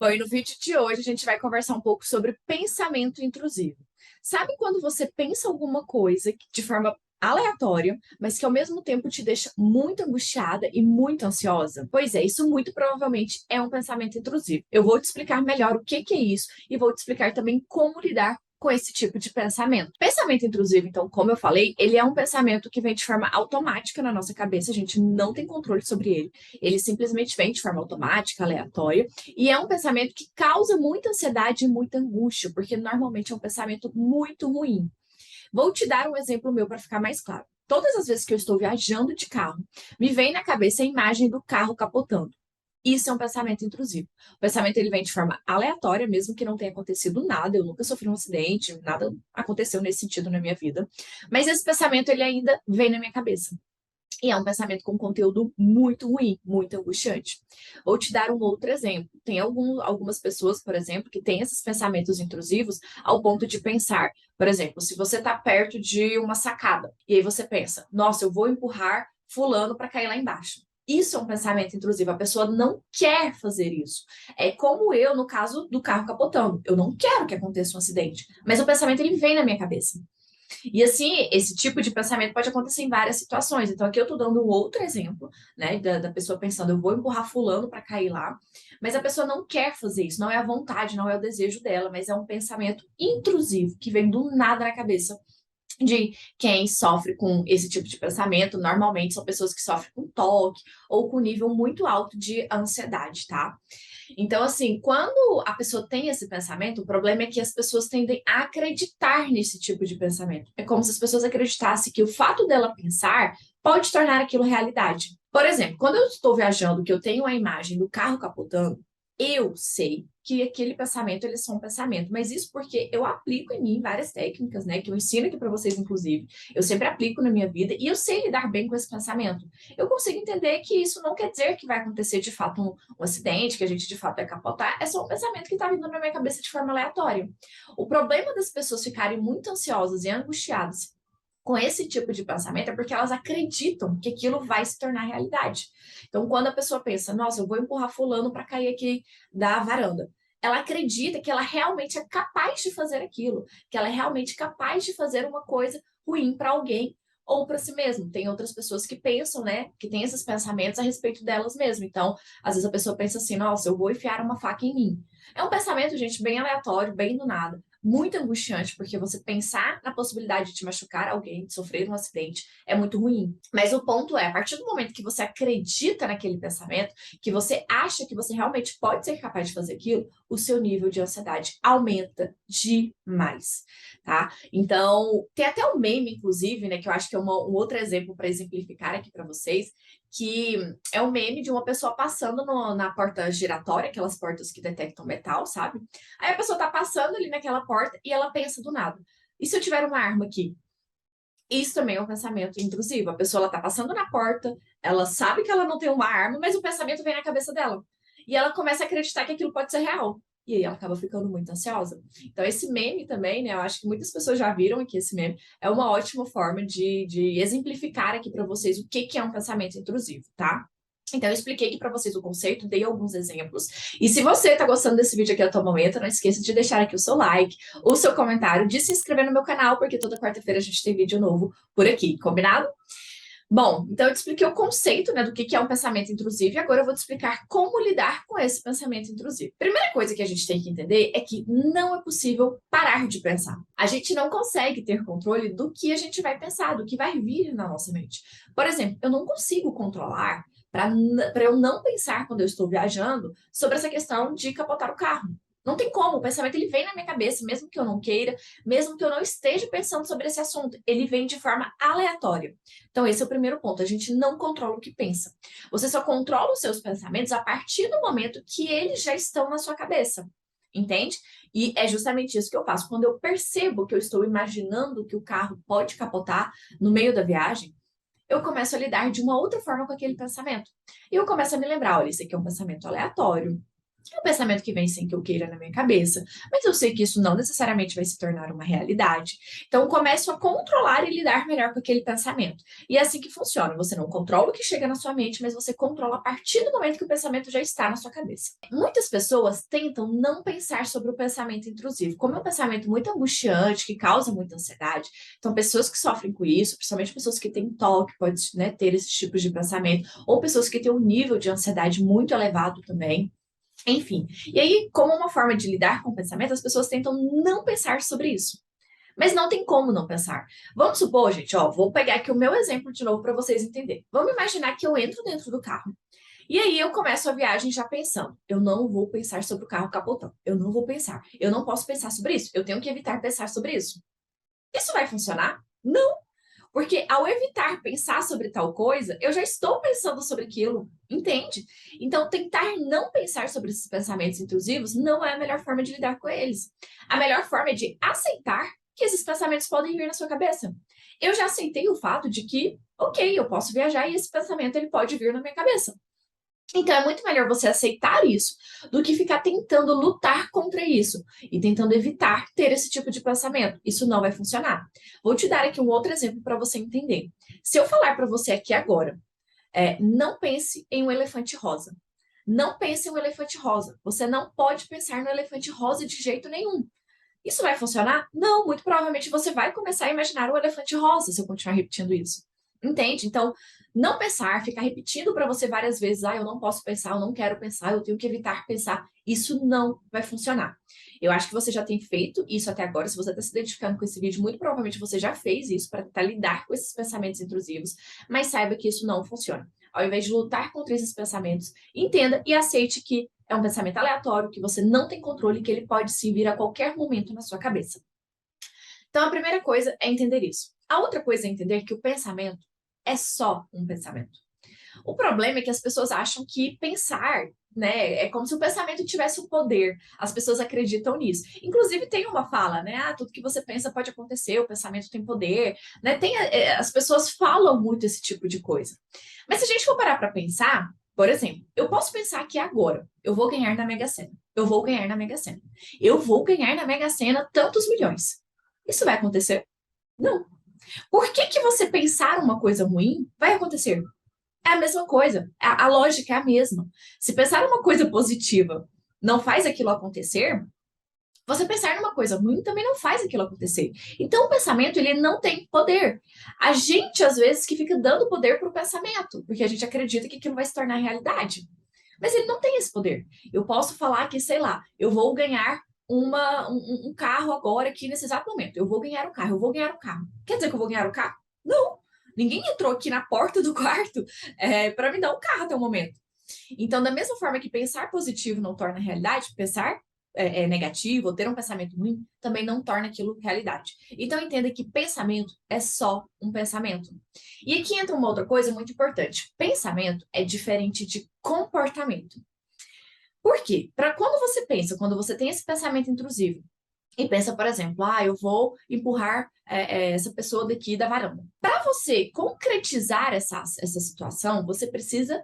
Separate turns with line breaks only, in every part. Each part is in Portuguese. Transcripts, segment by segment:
Bom, e no vídeo de hoje a gente vai conversar um pouco sobre pensamento intrusivo. Sabe quando você pensa alguma coisa de forma aleatória, mas que ao mesmo tempo te deixa muito angustiada e muito ansiosa? Pois é, isso muito provavelmente é um pensamento intrusivo. Eu vou te explicar melhor o que que é isso e vou te explicar também como lidar com esse tipo de pensamento. Pensamento intrusivo, então, como eu falei, ele é um pensamento que vem de forma automática na nossa cabeça, a gente não tem controle sobre ele. Ele simplesmente vem de forma automática, aleatória, e é um pensamento que causa muita ansiedade e muita angústia, porque normalmente é um pensamento muito ruim. Vou te dar um exemplo meu para ficar mais claro. Todas as vezes que eu estou viajando de carro, me vem na cabeça a imagem do carro capotando. Isso é um pensamento intrusivo. O pensamento ele vem de forma aleatória, mesmo que não tenha acontecido nada, eu nunca sofri um acidente, nada aconteceu nesse sentido na minha vida. Mas esse pensamento ele ainda vem na minha cabeça. E é um pensamento com conteúdo muito ruim, muito angustiante. Vou te dar um outro exemplo. Tem algumas pessoas, por exemplo, que têm esses pensamentos intrusivos ao ponto de pensar, por exemplo, se você está perto de uma sacada e aí você pensa, nossa, eu vou empurrar fulano para cair lá embaixo. Isso é um pensamento intrusivo. A pessoa não quer fazer isso. É como eu, no caso do carro capotando. Eu não quero que aconteça um acidente, mas o pensamento ele vem na minha cabeça. E assim, esse tipo de pensamento pode acontecer em várias situações. Então, aqui eu tô dando um outro exemplo, né, da pessoa pensando, eu vou empurrar fulano para cair lá, mas a pessoa não quer fazer isso, não é a vontade, não é o desejo dela, mas é um pensamento intrusivo que vem do nada na cabeça de quem sofre com esse tipo de pensamento. Normalmente são pessoas que sofrem com toque ou com nível muito alto de ansiedade, tá? Então, assim, quando a pessoa tem esse pensamento, o problema é que as pessoas tendem a acreditar nesse tipo de pensamento. É como se as pessoas acreditassem que o fato dela pensar pode tornar aquilo realidade. Por exemplo, quando eu estou viajando, que eu tenho a imagem do carro capotando, eu sei que aquele pensamento ele é só um pensamento, mas isso porque eu aplico em mim várias técnicas, né, que eu ensino aqui para vocês, inclusive. Eu sempre aplico na minha vida e eu sei lidar bem com esse pensamento. Eu consigo entender que isso não quer dizer que vai acontecer de fato um acidente, que a gente de fato vai capotar, é só um pensamento que está vindo na minha cabeça de forma aleatória. O problema das pessoas ficarem muito ansiosas e angustiadas com esse tipo de pensamento é porque elas acreditam que aquilo vai se tornar realidade. Então, quando a pessoa pensa, nossa, eu vou empurrar fulano para cair aqui da varanda, ela acredita que ela realmente é capaz de fazer aquilo, que ela é realmente capaz de fazer uma coisa ruim para alguém ou para si mesmo. Tem outras pessoas que pensam, né, que têm esses pensamentos a respeito delas mesmas. Então, às vezes a pessoa pensa assim, nossa, eu vou enfiar uma faca em mim. É um pensamento, gente, bem aleatório, bem do nada, muito angustiante, porque você pensar na possibilidade de te machucar alguém, de sofrer um acidente, é muito ruim. Mas o ponto é, a partir do momento que você acredita naquele pensamento, que você acha que você realmente pode ser capaz de fazer aquilo, o seu nível de ansiedade aumenta demais, tá? Então, tem até um meme, inclusive, né, que eu acho que é um outro exemplo para exemplificar aqui para vocês, que é um meme de uma pessoa passando na porta giratória, aquelas portas que detectam metal, sabe? Aí a pessoa tá passando ali naquela porta e ela pensa do nada: e se eu tiver uma arma aqui? Isso também é um pensamento intrusivo. A pessoa ela tá passando na porta, ela sabe que ela não tem uma arma, mas o pensamento vem na cabeça dela. E ela começa a acreditar que aquilo pode ser real. E aí ela acaba ficando muito ansiosa. Então, esse meme também, né? Eu acho que muitas pessoas já viram aqui esse meme. É uma ótima forma de exemplificar aqui para vocês o que é um pensamento intrusivo, tá? Então, eu expliquei aqui para vocês o conceito, dei alguns exemplos. E se você está gostando desse vídeo aqui até o momento, não esqueça de deixar aqui o seu like, o seu comentário, de se inscrever no meu canal, porque toda quarta-feira a gente tem vídeo novo por aqui, combinado? Bom, então eu te expliquei o conceito, né, do que é um pensamento intrusivo, e agora eu vou te explicar como lidar com esse pensamento intrusivo. Primeira coisa que a gente tem que entender é que não é possível parar de pensar. A gente não consegue ter controle do que a gente vai pensar, do que vai vir na nossa mente. Por exemplo, eu não consigo controlar para eu não pensar quando eu estou viajando sobre essa questão de capotar o carro. Não tem como, o pensamento ele vem na minha cabeça, mesmo que eu não queira, mesmo que eu não esteja pensando sobre esse assunto, ele vem de forma aleatória. Então, esse é o primeiro ponto. A gente não controla o que pensa. Você só controla os seus pensamentos a partir do momento que eles já estão na sua cabeça. Entende? E é justamente isso que eu faço. Quando eu percebo que eu estou imaginando que o carro pode capotar no meio da viagem, eu começo a lidar de uma outra forma com aquele pensamento. E eu começo a me lembrar: olha, isso aqui é um pensamento aleatório. É um pensamento que vem sem que eu queira na minha cabeça, mas eu sei que isso não necessariamente vai se tornar uma realidade. Então, eu começo a controlar e lidar melhor com aquele pensamento. E é assim que funciona. Você não controla o que chega na sua mente, mas você controla a partir do momento que o pensamento já está na sua cabeça. Muitas pessoas tentam não pensar sobre o pensamento intrusivo, como é um pensamento muito angustiante, que causa muita ansiedade. Então, pessoas que sofrem com isso, principalmente pessoas que têm TOC, podem, né, ter esses tipos de pensamento, ou pessoas que têm um nível de ansiedade muito elevado também. Enfim, e aí, como uma forma de lidar com o pensamento, as pessoas tentam não pensar sobre isso. Mas não tem como não pensar. Vamos supor, gente, ó, vou pegar aqui o meu exemplo de novo para vocês entenderem. Vamos imaginar que eu entro dentro do carro. E aí eu começo a viagem já pensando, eu não vou pensar sobre o carro capotando. Eu não vou pensar. Eu não posso pensar sobre isso. Eu tenho que evitar pensar sobre isso. Isso vai funcionar? Não. Porque ao evitar pensar sobre tal coisa, eu já estou pensando sobre aquilo, entende? Então, tentar não pensar sobre esses pensamentos intrusivos não é a melhor forma de lidar com eles. A melhor forma é de aceitar que esses pensamentos podem vir na sua cabeça. Eu já aceitei o fato de que, ok, eu posso viajar e esse pensamento ele pode vir na minha cabeça. Então, é muito melhor você aceitar isso do que ficar tentando lutar contra isso e tentando evitar ter esse tipo de pensamento. Isso não vai funcionar. Vou te dar aqui um outro exemplo para você entender. Se eu falar para você aqui agora, não pense em um elefante rosa. Não pense em um elefante rosa. Você não pode pensar no elefante rosa de jeito nenhum. Isso vai funcionar? Não, muito provavelmente você vai começar a imaginar o elefante rosa se eu continuar repetindo isso. Entende? Então, não pensar, ficar repetindo para você várias vezes, eu não posso pensar, eu não quero pensar, eu tenho que evitar pensar, isso não vai funcionar. Eu acho que você já tem feito isso até agora, se você está se identificando com esse vídeo, muito provavelmente você já fez isso para tentar lidar com esses pensamentos intrusivos, mas saiba que isso não funciona. Ao invés de lutar contra esses pensamentos, entenda e aceite que é um pensamento aleatório, que você não tem controle, que ele pode sim vir a qualquer momento na sua cabeça. Então, a primeira coisa é entender isso. A outra coisa é entender que o pensamento é só um pensamento. O problema é que as pessoas acham que pensar, né, é como se o pensamento tivesse um poder. As pessoas acreditam nisso. Inclusive tem uma fala, né? Tudo que você pensa pode acontecer, o pensamento tem poder, né? As pessoas falam muito esse tipo de coisa. Mas se a gente for parar para pensar, por exemplo, eu posso pensar que agora eu vou ganhar na Mega Sena. Eu vou ganhar na Mega Sena. Eu vou ganhar na Mega Sena tantos milhões. Isso vai acontecer? Não. Por que que você pensar uma coisa ruim vai acontecer? É a mesma coisa. A lógica é a mesma. Se pensar uma coisa positiva não faz aquilo acontecer, você pensar numa coisa ruim também não faz aquilo acontecer. Então, o pensamento, ele não tem poder. A gente, às vezes, que fica dando poder para o pensamento, porque a gente acredita que aquilo vai se tornar realidade. Mas ele não tem esse poder. Eu posso falar que, sei lá, eu vou ganhar um carro agora, aqui nesse exato momento. Eu vou ganhar um carro, eu vou ganhar um carro. Quer dizer que eu vou ganhar um carro? Não. Ninguém entrou aqui na porta do quarto para me dar um carro até o momento. Então, da mesma forma que pensar positivo não torna realidade, pensar negativo ou ter um pensamento ruim também não torna aquilo realidade. Então, entenda que pensamento é só um pensamento. E aqui entra uma outra coisa muito importante. Pensamento é diferente de comportamento. Por quê? Para quando você pensa, quando você tem esse pensamento intrusivo, e pensa, por exemplo, eu vou empurrar essa pessoa daqui da varanda. Para você concretizar essa situação, você precisa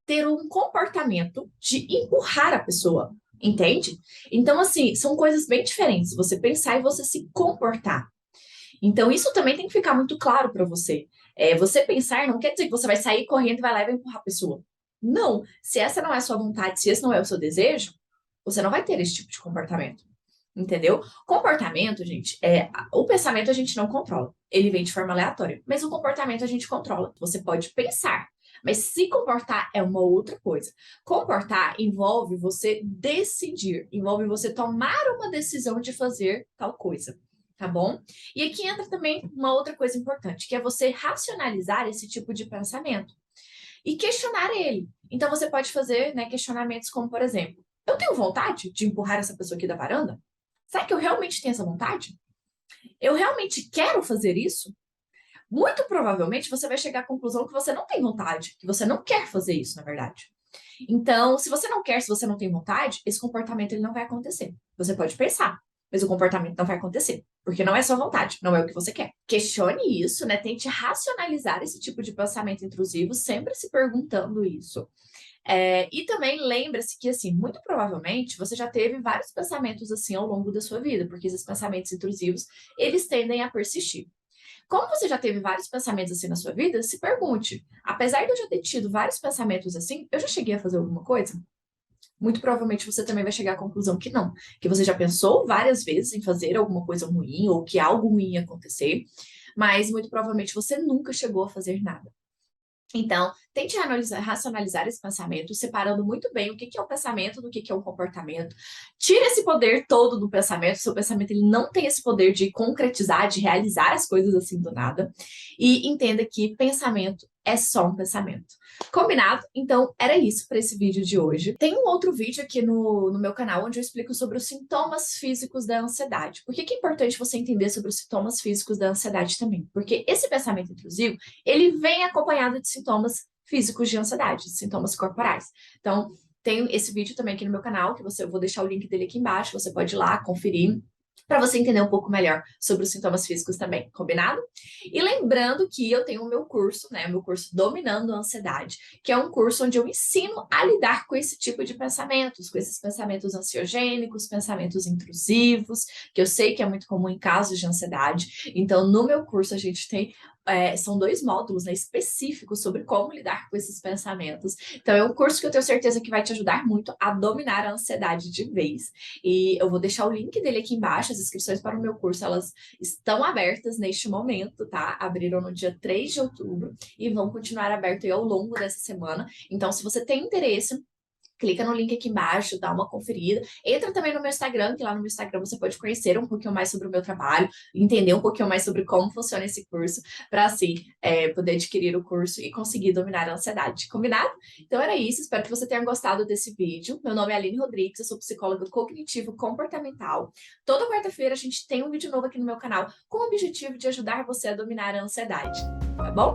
ter um comportamento de empurrar a pessoa, entende? Então, assim, são coisas bem diferentes. Você pensar e você se comportar. Então, isso também tem que ficar muito claro para você. Você pensar não quer dizer que você vai sair correndo e vai lá e vai empurrar a pessoa. Não. Se essa não é a sua vontade, se esse não é o seu desejo, você não vai ter esse tipo de comportamento. Entendeu? Comportamento, gente, o pensamento a gente não controla. Ele vem de forma aleatória. Mas o comportamento a gente controla. Você pode pensar, mas se comportar é uma outra coisa. Comportar envolve você decidir, envolve você tomar uma decisão de fazer tal coisa, tá bom? E aqui entra também uma outra coisa importante, que é você racionalizar esse tipo de pensamento e questionar ele. Então você pode fazer, né, questionamentos como, por exemplo, eu tenho vontade de empurrar essa pessoa aqui da varanda? Será que eu realmente tenho essa vontade? Eu realmente quero fazer isso? Muito provavelmente você vai chegar à conclusão que você não tem vontade, que você não quer fazer isso, na verdade. Então, se você não quer, se você não tem vontade, esse comportamento ele não vai acontecer. Você pode pensar, mas o comportamento não vai acontecer, porque não é sua vontade, não é o que você quer. Questione isso, né? Tente racionalizar esse tipo de pensamento intrusivo, sempre se perguntando isso. E também lembra-se que, assim, muito provavelmente você já teve vários pensamentos assim ao longo da sua vida, porque esses pensamentos intrusivos, eles tendem a persistir. Como você já teve vários pensamentos assim na sua vida, se pergunte: apesar de eu já ter tido vários pensamentos assim, eu já cheguei a fazer alguma coisa? Muito provavelmente você também vai chegar à conclusão que não, que você já pensou várias vezes em fazer alguma coisa ruim ou que algo ruim ia acontecer, mas muito provavelmente você nunca chegou a fazer nada. Então, tente racionalizar esse pensamento, separando muito bem o que é o pensamento do que é o comportamento. Tire esse poder todo do pensamento. Seu pensamento ele não tem esse poder de concretizar, de realizar as coisas assim do nada. E entenda que pensamento é só um pensamento. Combinado? Então, era isso para esse vídeo de hoje. Tem um outro vídeo aqui no meu canal onde eu explico sobre os sintomas físicos da ansiedade. Por que é importante você entender sobre os sintomas físicos da ansiedade também? Porque esse pensamento intrusivo, ele vem acompanhado de sintomas físicos de ansiedade, de sintomas corporais. Então, tem esse vídeo também aqui no meu canal, que eu vou deixar o link dele aqui embaixo, você pode ir lá conferir para você entender um pouco melhor sobre os sintomas físicos também, combinado? E lembrando que eu tenho o meu curso, né, o meu curso Dominando a Ansiedade, que é um curso onde eu ensino a lidar com esse tipo de pensamentos, com esses pensamentos ansiogênicos, pensamentos intrusivos, que eu sei que é muito comum em casos de ansiedade. Então, no meu curso a gente tem são 2 módulos, né, específicos sobre como lidar com esses pensamentos. Então, é um curso que eu tenho certeza que vai te ajudar muito a dominar a ansiedade de vez. E eu vou deixar o link dele aqui embaixo. As inscrições para o meu curso, elas estão abertas neste momento, tá? Abriram no dia 3 de outubro e vão continuar abertas ao longo dessa semana. Então, se você tem interesse, clica no link aqui embaixo, dá uma conferida. Entra também no meu Instagram, que lá no meu Instagram você pode conhecer um pouquinho mais sobre o meu trabalho, entender um pouquinho mais sobre como funciona esse curso, para assim poder adquirir o curso e conseguir dominar a ansiedade. Combinado? Então era isso, espero que você tenha gostado desse vídeo. Meu nome é Aline Rodrigues, eu sou psicóloga cognitivo-comportamental. Toda quarta-feira a gente tem um vídeo novo aqui no meu canal com o objetivo de ajudar você a dominar a ansiedade, tá bom?